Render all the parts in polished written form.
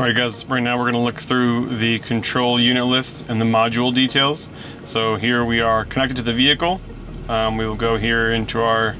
Alright guys, right now we're going to look through the control unit list and the module details. So here we are connected to the vehicle. We will go here into our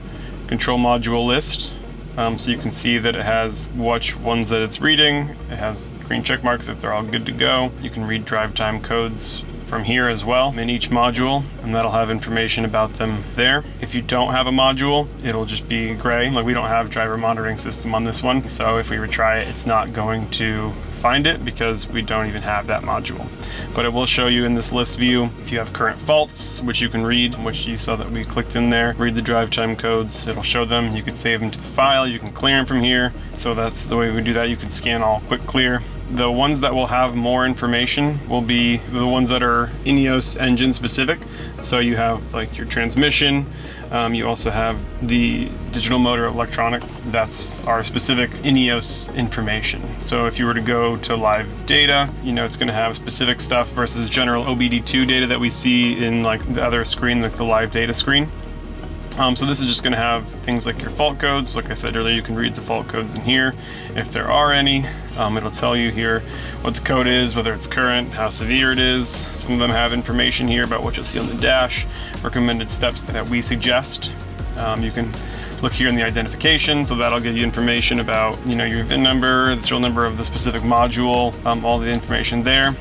control module list. So you can see that it has which ones that it's reading. It has green check marks if they're all good to go. You can read drive time codes from here as well in each module, and that'll have information about them there. If you don't have a module, it'll just be gray. Like, we don't have driver monitoring system on this one, so if we retry it, it's not going to find it because we don't even have that module. But it will show you in this list view if you have current faults, which you can read, which you saw that we clicked in there. Read the drive time codes, it'll show them. You could save them to the file, you can clear them from here. So that's the way we do that. You can scan all quick clear. The ones that will have more information will be the ones that are INEOS engine specific. So you have like your transmission, you also have the digital motor electronic. That's our specific INEOS information. So if you were to go to live data, you know, it's going to have specific stuff versus general OBD-II data that we see in like the other screen, like the live data screen. So this is just going to have things like your fault codes. Like I said earlier, you can read the fault codes in here if there are any. It'll tell you here what the code is, whether it's current, how severe it is. Some of them have information here about what you'll see on the dash, recommended steps that we suggest. You can look here in the identification, so that'll give you information about, you know, your VIN number, the serial number of the specific module, all the information there.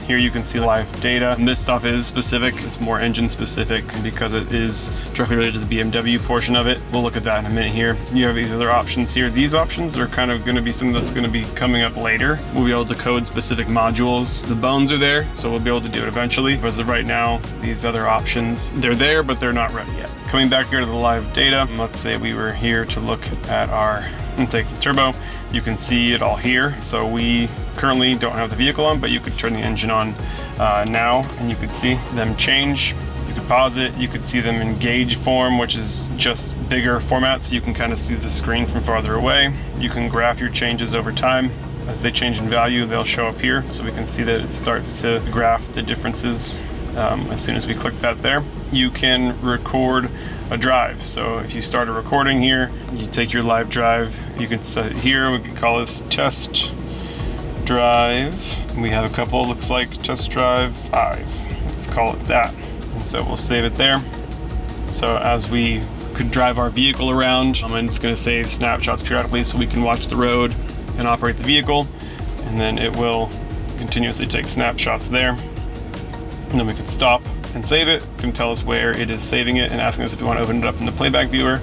Here you can see live data, and this stuff is specific. It's more engine specific because it is directly related to the BMW portion of it. We'll look at that in a minute here. You have these other options here. These options are kind of going to be something that's going to be coming up later. We'll be able to code specific modules. The bones are there, so we'll be able to do it eventually. But as of right now, these other options, they're there, but they're not ready yet. Coming back here to the live data, let's say we were here to look at our intake and turbo. You can see it all here. So we currently don't have the vehicle on, but you could turn the engine on now and you could see them change. You could pause it. You could see them in gauge form, which is just bigger format, so you can kind of see the screen from farther away. You can graph your changes over time. As they change in value, they'll show up here, so we can see that it starts to graph the differences as soon as we click that there. You can record a drive. So if you start a recording here, you take your live drive, you can set it here. We can call this test drive. We have a couple, looks like test drive 5. Let's call it that. And so we'll save it there. So as we could drive our vehicle around, and it's going to save snapshots periodically so we can watch the road and operate the vehicle. And then it will continuously take snapshots there. And then we can stop and save it. It's going to tell us where it is saving it and asking us if we want to open it up in the playback viewer,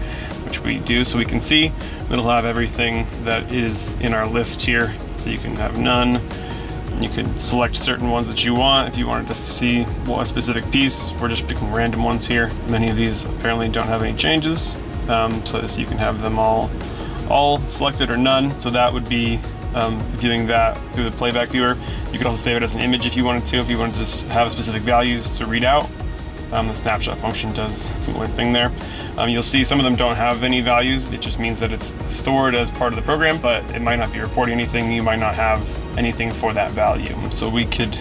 which we do, so we can see. It'll have everything that is in our list here. So you can have none. You can select certain ones that you want. If you wanted to see a specific piece, we're just picking random ones here. Many of these apparently don't have any changes. So you can have them all selected or none. So that would be viewing that through the playback viewer. You could also save it as an image if you wanted to just have specific values to read out. The snapshot function does a similar thing there. You'll see some of them don't have any values. It just means that it's stored as part of the program, but it might not be reporting anything. You might not have anything for that value. So we could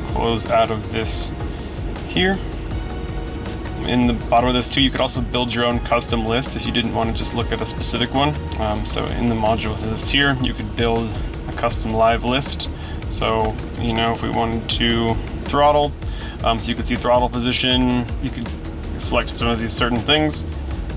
close out of this here. In the bottom of this too, you could also build your own custom list if you didn't want to just look at a specific one. So in the module list here, you could build a custom live list. So, you know, if we wanted to throttle, so you could see throttle position, you could select some of these certain things.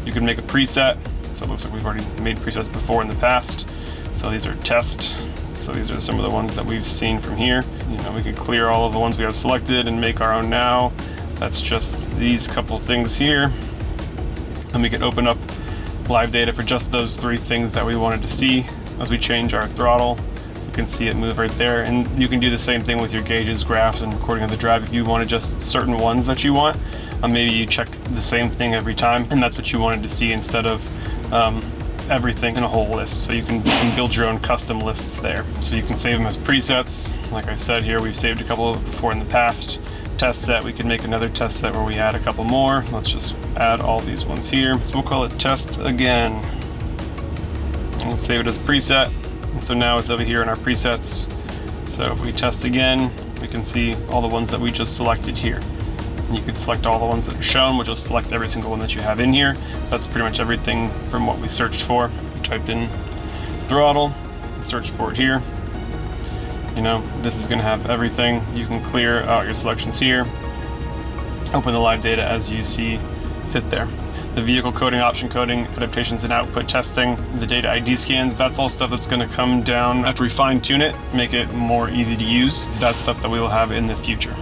You could make a preset. So it looks like we've already made presets before in the past. So these are test. So these are some of the ones that we've seen from here. You know, we could clear all of the ones we have selected and make our own now. That's just these couple things here. And we could open up live data for just those 3 things that we wanted to see. As we change our throttle, you can see it move right there. And you can do the same thing with your gauges, graphs, and recording of the drive if you want to just certain ones that you want. Maybe you check the same thing every time, and that's what you wanted to see instead of everything in a whole list. So you can build your own custom lists there. So you can save them as presets. Like I said here, we've saved a couple before in the past. Test set, we could make another test set where we add a couple more. Let's just add all these ones here. So we'll call it test again. And we'll save it as preset. And so now it's over here in our presets. So if we test again, we can see all the ones that we just selected here. And you could select all the ones that are shown. We'll just select every single one that you have in here. That's pretty much everything from what we searched for. We typed in throttle and searched for it here. You know, this is going to have everything. You can clear out your selections here, open the live data as you see fit there. The vehicle coding, option coding, adaptations and output testing, the data ID scans, that's all stuff that's going to come down after we fine tune it, make it more easy to use. That's stuff that we will have in the future.